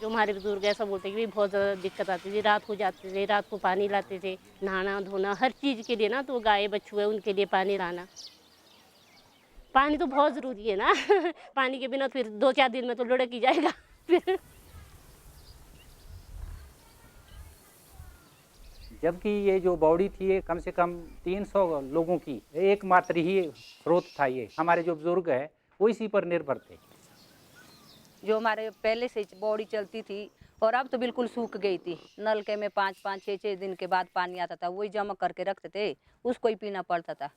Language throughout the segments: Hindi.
जो हमारे बुजुर्ग ऐसा बोलते हैं कि बहुत ज़्यादा दिक्कत आती थी, रात को जाते थे, रात को पानी लाते थे, नहाना धोना हर चीज़ के लिए ना, तो गाय बच्चू है उनके लिए पानी लाना, पानी तो बहुत ज़रूरी है ना पानी के बिना फिर 2-4 दिन में तो लुढ़क ही जाएगा फिर। जबकि ये जो बावड़ी थी ये कम से कम 300 लोगों की एकमात्र ही स्रोत था। ये हमारे जो बुजुर्ग है वो इसी पर निर्भर थे। जो हमारे पहले से बावड़ी चलती थी और अब तो बिल्कुल सूख गई थी। नलके में 5-5, 6-6 दिन के बाद पानी आता था, वही जमा करके रखते थे, उसको ही पीना पड़ता था।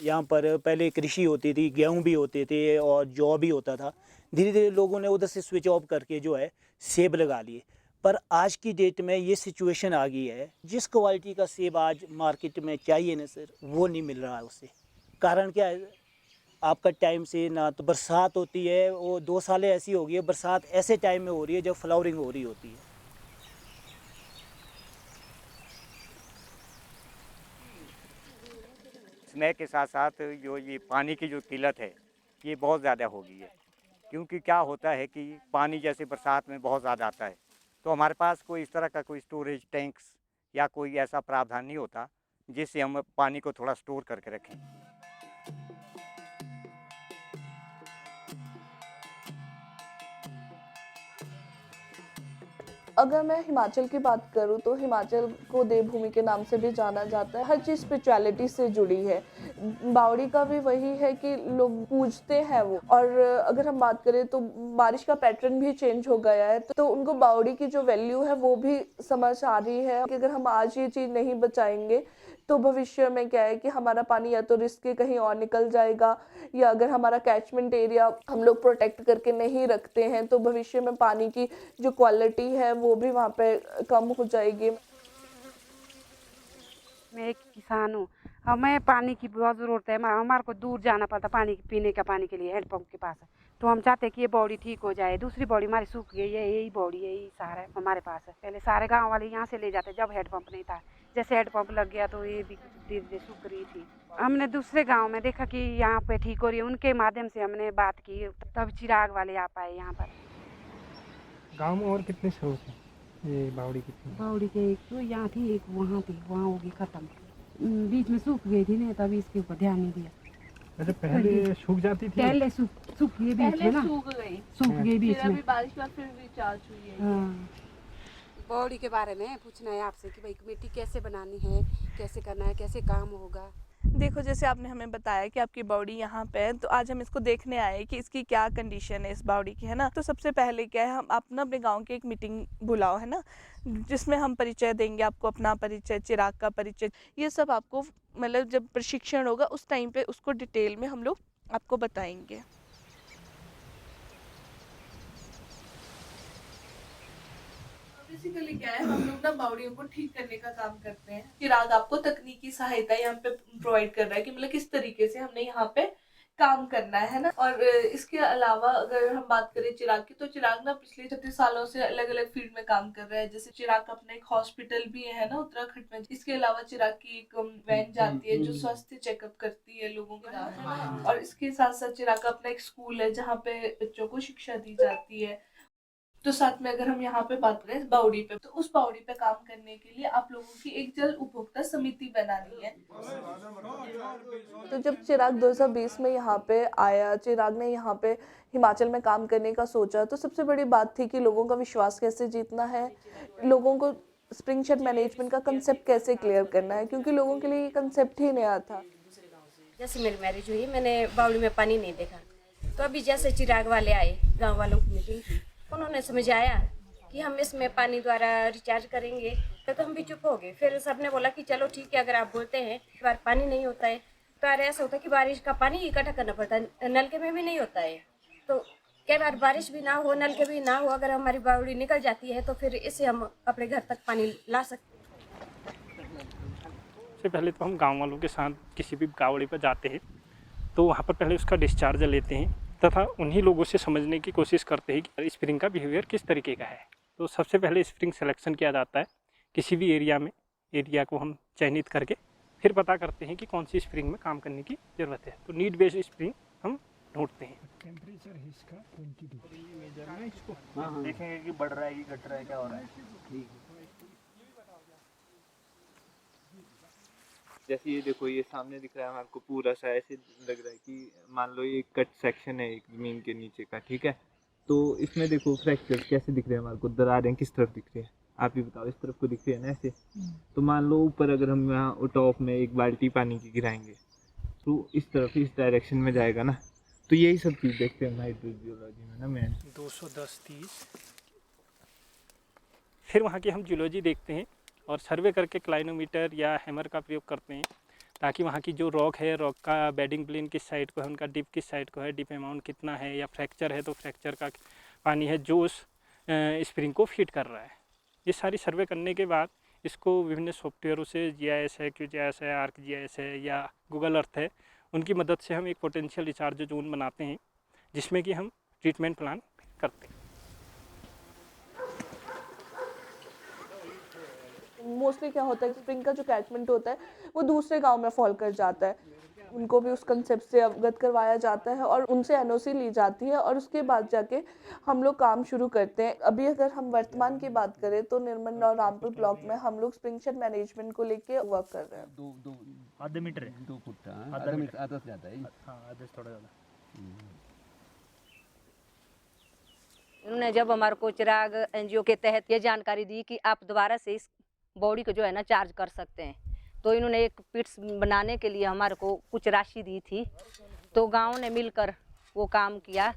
यहाँ पर पहले कृषि होती थी, गेहूं भी होते थे और जौ भी होता था। धीरे धीरे लोगों ने उधर से स्विच ऑफ करके जो है सेब लगा लिए। पर आज की डेट में ये सिचुएशन आ गई है, जिस क्वालिटी का सेब आज मार्केट में चाहिए ना सर, वो नहीं मिल रहा है उससे। कारण क्या है, आपका टाइम से ना तो बरसात होती है, वो 2 सालें ऐसी हो गई है, बरसात ऐसे टाइम में हो रही है जब फ्लावरिंग हो रही होती है। समय के साथ साथ जो ये पानी की जो किल्लत है ये बहुत ज़्यादा हो गई है, क्योंकि क्या होता है कि पानी जैसे बरसात में बहुत ज़्यादा आता है, तो हमारे पास कोई इस तरह का कोई स्टोरेज टैंक्स या कोई ऐसा प्रावधान नहीं होता जिससे हम पानी को थोड़ा स्टोर करके रखें। अगर मैं हिमाचल की बात करूँ तो हिमाचल को देवभूमि के नाम से भी जाना जाता है। हर चीज़ स्पिरिचुअलिटी से जुड़ी है। बावड़ी का भी वही है कि लोग पूजते हैं वो। और अगर हम बात करें तो बारिश का पैटर्न भी चेंज हो गया है, तो उनको बावड़ी की जो वैल्यू है वो भी समझ आ रही है कि अगर हम आज ये चीज़ नहीं बचाएंगे तो भविष्य में क्या है कि हमारा पानी या तो रिस्क के कहीं और निकल जाएगा, या अगर हमारा कैचमेंट एरिया हम लोग प्रोटेक्ट करके नहीं रखते हैं तो भविष्य में पानी की जो क्वालिटी है वो भी वहाँ पे कम हो जाएगी। मैं एक किसान हूँ, हमें पानी की बहुत ज़रूरत है। हमारे को दूर जाना पड़ता पानी पीने का, पानी के लिए हैंडपम्प के पास। तो हम चाहते हैं कि ये बावड़ी ठीक हो जाए। दूसरी बावड़ी हमारी सूख गई है, यही बावड़ी है, यही सहारा हमारे पास है। पहले सारे गांव वाले यहाँ से ले जाते जब हैंडपम्प नहीं था। जैसे हैंडपम्प लग गया तो ये भी धीरे धीरे सूख रही थी। हमने दूसरे गाँव में देखा कि यहाँ पे ठीक हो रही है, उनके माध्यम से हमने बात की, तब चिराग वाले आ पाए यहाँ पर। गाँव में और कितने स्रोत हैं ये बावड़ी की? बावड़ी के एक तो यहाँ थी, एक वहाँ थी, वहाँ होगी खत्म। बीच में सूख गई थी ना, तभी इसके ऊपर ध्यान नहीं दिया। अच्छा, पहले सूख जाती थी? पहले सूख गई बीच में ना, सूख गई बीच में। बारिश के बाद फिर रिचार्ज हुई है। हाँ, बावड़ी के बारे में पूछना है आपसे कि भाई कमेटी कैसे बनानी है, कैसे करना है, कैसे काम होगा। देखो, जैसे आपने हमें बताया कि आपकी बावड़ी यहाँ पे है, तो आज हम इसको देखने आए कि इसकी क्या कंडीशन है इस बावड़ी की, है ना। तो सबसे पहले क्या है, हम अपना अपने गांव की एक मीटिंग बुलाओ, है ना, जिसमें हम परिचय देंगे आपको, अपना परिचय, चिराग का परिचय, ये सब आपको मतलब जब प्रशिक्षण होगा उस टाइम पे उसको डिटेल में हम लोग आपको बताएंगे। बेसिकली क्या है, हम लोग ना बावड़ियों को ठीक करने का काम करते हैं। चिराग आपको तकनीकी सहायता यहाँ पे प्रोवाइड कर रहा है कि मतलब किस तरीके से हमने यहाँ पे काम करना है ना। और इसके अलावा अगर हम बात करें चिराग की, तो चिराग ना पिछले 36 सालों से अलग अलग फील्ड में काम कर रहा है। जैसे चिराग का अपना एक हॉस्पिटल भी है ना उत्तराखंड में। इसके अलावा चिराग की एक वैन जाती है जो स्वास्थ्य चेकअप करती है लोगों का, है ना। और इसके साथ साथ चिराग का अपना एक स्कूल है जहाँ पे बच्चों को शिक्षा दी जाती है। तो साथ में अगर हम यहाँ पे बात करें बावड़ी पे, तो उस बावड़ी पे काम करने के लिए आप लोगों की एक जल उपभोक्ता समिति बनानी है। तो जब चिराग 2020 में यहाँ पे आया, चिराग ने यहाँ पे हिमाचल में काम करने का सोचा, तो सबसे बड़ी बात थी कि लोगों का विश्वास कैसे जीतना है, लोगों को स्प्रिंगशेड मैनेजमेंट का कंसेप्ट कैसे क्लियर करना है, क्योंकि लोगों के लिए ये कंसेप्ट ही नया था। जैसे मेरी मैरिज हुई, मैंने बावड़ी में पानी नहीं देखा, तो अभी जैसे चिराग वाले आए, गाँव वालों की मीटिंग थी, उन्होंने समझाया कि हम इसमें पानी द्वारा रिचार्ज करेंगे, तो हम भी चुप हो गए। फिर सबने बोला कि चलो ठीक है, अगर आप बोलते हैं कि बार पानी नहीं होता है, तो यार ऐसा होता है कि बारिश का पानी इकट्ठा करना पड़ता है, नलके में भी नहीं होता है। तो कई बार बारिश भी ना हो, नलके भी ना हो, अगर हमारी बावड़ी निकल जाती है तो फिर इससे हम अपने घर तक पानी ला सकते हैं। सबसे पहले तो हम गाँव वालों के साथ किसी भी बावड़ी पर जाते हैं तो वहाँ पर पहले उसका डिस्चार्ज लेते हैं, तथा उन्हीं लोगों से समझने की कोशिश करते हैं कि स्प्रिंग का बिहेवियर किस तरीके का है। तो सबसे पहले स्प्रिंग सिलेक्शन किया जाता है किसी भी एरिया में। एरिया को हम चयनित करके फिर पता करते हैं कि कौन सी स्प्रिंग में काम करने की ज़रूरत है। तो नीड बेस्ड स्प्रिंग हम ढूंढते हैं। टेम्परेचर है इसका 22। इसको देखेंगे कि बढ़ रहा है कि घट रहा है, क्या हो रहा है। ठीक है। जैसे ये देखो, ये सामने दिख रहा है हमारे को पूरा सा ऐसे लग रहा है कि मान लो ये कट सेक्शन है एक ज़मीन के नीचे का, ठीक है। तो इसमें देखो फ्रैक्चर कैसे दिख रहे हैं हमारे को, दरारें किस तरफ दिख रही है, आप ही बताओ। इस तरफ को दिख रही है ना ऐसे। तो मान लो ऊपर अगर हम यहाँ टॉप में एक बाल्टी पानी की गिराएंगे तो इस तरफ इस डायरेक्शन में जाएगा ना। तो यही सब चीज़ देखते हैं हाइड्रोजियोलॉजी में ना मैन। 210-30। फिर वहाँ की हम जियोलॉजी देखते हैं और सर्वे करके क्लाइनोमीटर या हैमर का प्रयोग करते हैं, ताकि वहाँ की जो रॉक है, रॉक का बेडिंग प्लेन किस साइड को है, उनका डिप किस साइड को है, डिप अमाउंट कितना है, या फ्रैक्चर है तो फ्रैक्चर का पानी है जो उस स्प्रिंग को फीड कर रहा है। ये सारी सर्वे करने के बाद इसको विभिन्न सॉफ्टवेयरों से, GIS है, QGIS है, ArcGIS है या गूगल अर्थ है, उनकी मदद से हम एक पोटेंशियल रिचार्ज जोन बनाते हैं, जिसमें कि हम ट्रीटमेंट प्लान करते हैं। मोस्टली क्या होता है कि स्प्रिंग का जो कैचमेंट होता है वो दूसरे गांव में फॉल कर जाता है, उनको भी उस कंसेप्ट से अवगत करवाया जाता है और उनसे NOC ली जाती है और उसके बाद जाके हम लोग काम शुरू करते हैं। अभी अगर हम वर्तमान की बात करें तो निर्मल और रामपुर ब्लॉक में हम लोग स्प्रिंगशेड मैनेजमेंट को लेके वर्क कर रहे हैं। दो आधे मीटर है, 2 फुट का, आधा मीटर, आधा से ज़्यादा है। हाँ, आधे से थोड़ा ज़्यादा। उन्होंने जब हमारे को चिराग NGO के तहत ये जानकारी दी कि आप दोबारा से इस बॉडी को जो है ना चार्ज कर सकते हैं, तो इन्होंने एक पिट्स बनाने के लिए हमारे को कुछ राशि दी थी। तो गांव ने मिलकर वो काम किया।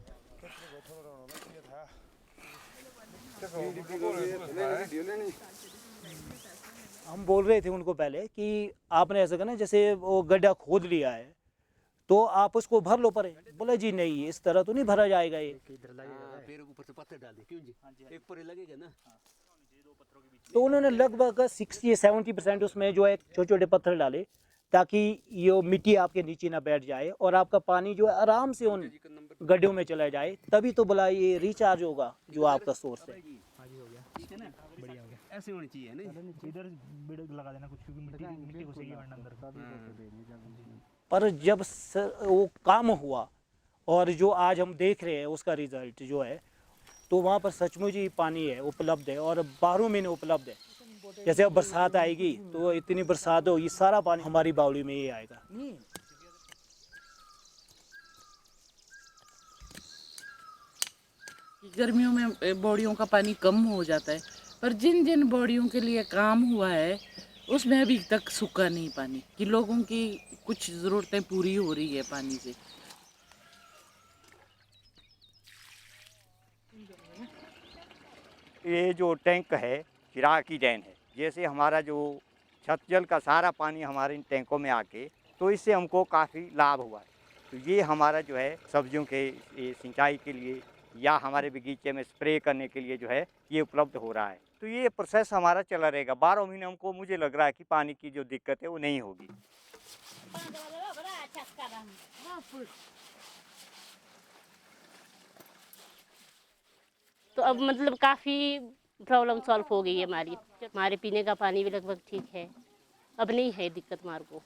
हम बोल रहे थे उनको पहले कि आपने ऐसा करना, जैसे वो गड्ढा खोद लिया है तो आप उसको भर लो परे। बोला जी नहीं, इस तरह तो नहीं भरा जाएगा ये। फिर ऊपर से पत्थर डाल दे, क्यों जी? एक पर लगेगा ना। तो उन्होंने लगभग 60-70% उसमें जो है छोटे छोटे पत्थर डाले, ताकि ये मिट्टी आपके नीचे ना बैठ जाए और आपका पानी जो है आराम से उन गड्ढों में चला जाए, तभी तो बोला ये रिचार्ज होगा जो आपका सोर्स है। ठीक है ना, बढ़िया हो गया। ऐसे होनी चाहिए ना, इधर बेड़ लगा देना कुछ, क्योंकि मिट्टी घुसेगी वरना अंदर। पर जब वो काम हुआ और जो आज हम देख रहे हैं उसका रिजल्ट जो है, तो वहाँ पर सचमुच ही पानी है, उपलब्ध है और 12 महीने उपलब्ध है। जैसे अब बरसात आएगी तो इतनी बरसात होगी, सारा पानी हमारी बावड़ी में ही आएगा। गर्मियों में बॉडियों का पानी कम हो जाता है, पर जिन जिन बॉडियों के लिए काम हुआ है उसमें अभी तक सूखा नहीं पानी, कि लोगों की कुछ ज़रूरतें पूरी हो रही है पानी से। ये जो टैंक है चिराग की देन है। जैसे हमारा जो छत जल का सारा पानी हमारे इन टैंकों में आके, तो इससे हमको काफ़ी लाभ हुआ है। तो ये हमारा जो है सब्जियों के सिंचाई के लिए या हमारे बगीचे में स्प्रे करने के लिए जो है ये उपलब्ध हो रहा है। तो ये प्रोसेस हमारा चला रहेगा 12 महीने। हमको मुझे लग रहा है कि पानी की जो दिक्कत है वो नहीं होगी। तो अब मतलब काफ़ी प्रॉब्लम सॉल्व हो गई है हमारी। हमारे पीने का पानी भी लगभग ठीक है, अब नहीं है दिक्कत हमारे को।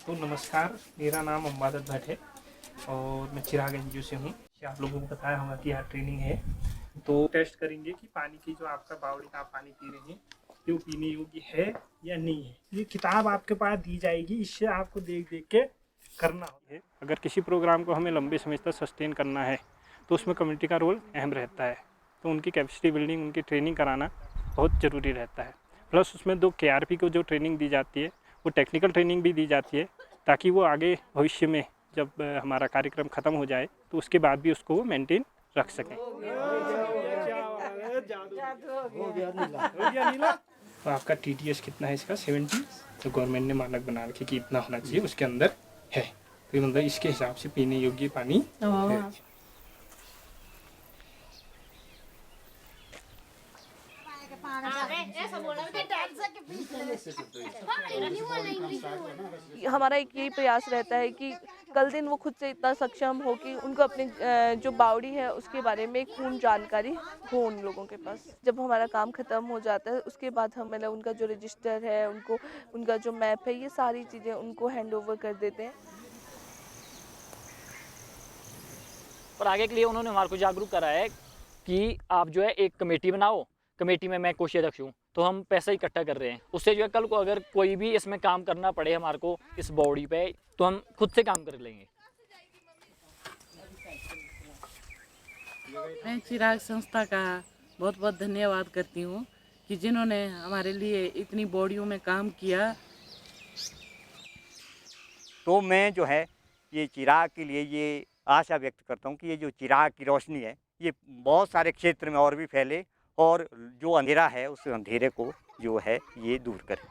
तो नमस्कार, मेरा नाम अम्बादत भट्ट है और मैं चिराग NGO से हूँ। आप लोगों को बताया होगा कि यहाँ ट्रेनिंग है, तो टेस्ट करेंगे कि पानी की जो आपका बावड़ी का आप पानी पी रहे हैं वो पीने योग्य है या नहीं है। ये किताब आपके पास दी जाएगी, इससे आपको देख देख के करना है। अगर किसी प्रोग्राम को हमें लंबे समय तक सस्टेन करना है तो उसमें कम्युनिटी का रोल अहम रहता है। तो उनकी कैपेसिटी बिल्डिंग, उनकी ट्रेनिंग कराना बहुत ज़रूरी रहता है। प्लस उसमें 2 KRP को जो ट्रेनिंग दी जाती है वो टेक्निकल ट्रेनिंग भी दी जाती है, ताकि वो आगे भविष्य में जब हमारा कार्यक्रम ख़त्म हो जाए तो उसके बाद भी उसको वो मेंटेन रख सकें। तो आपका TDS कितना है इसका? 70। तो गवर्नमेंट ने मानक बना रखे कि इतना होना चाहिए, उसके अंदर है। तो मतलब इसके हिसाब से पीने योग्य पानी है। हमारा एक यही प्रयास रहता है कि कल दिन वो खुद से इतना सक्षम हो कि उनको अपने जो बावड़ी है उसके बारे में एक पूर्ण जानकारी हो उन लोगों के पास। जब हमारा काम ख़त्म हो जाता है उसके बाद हम मतलब उनका जो रजिस्टर है, उनको उनका जो मैप है, ये सारी चीज़ें उनको हैंड ओवर कर देते हैं। और आगे के लिए उन्होंने हमारे को जागरूक करा है कि आप जो है एक कमेटी बनाओ, कमेटी में मैं कोषीय अध्यक्ष हूँ, तो हम पैसा इकट्ठा कर रहे हैं। उससे जो है कल को अगर कोई भी इसमें काम करना पड़े हमारे को इस बावड़ी पे, तो हम खुद से काम कर लेंगे। मैं चिराग संस्था का बहुत बहुत धन्यवाद करती हूँ कि जिन्होंने हमारे लिए इतनी बावड़ियों में काम किया। तो मैं जो है ये चिराग के लिए ये आशा व्यक्त करता हूँ कि ये जो चिराग की रोशनी है ये बहुत सारे क्षेत्र में और भी फैले और जो अंधेरा है उस अंधेरे को जो है ये दूर करे।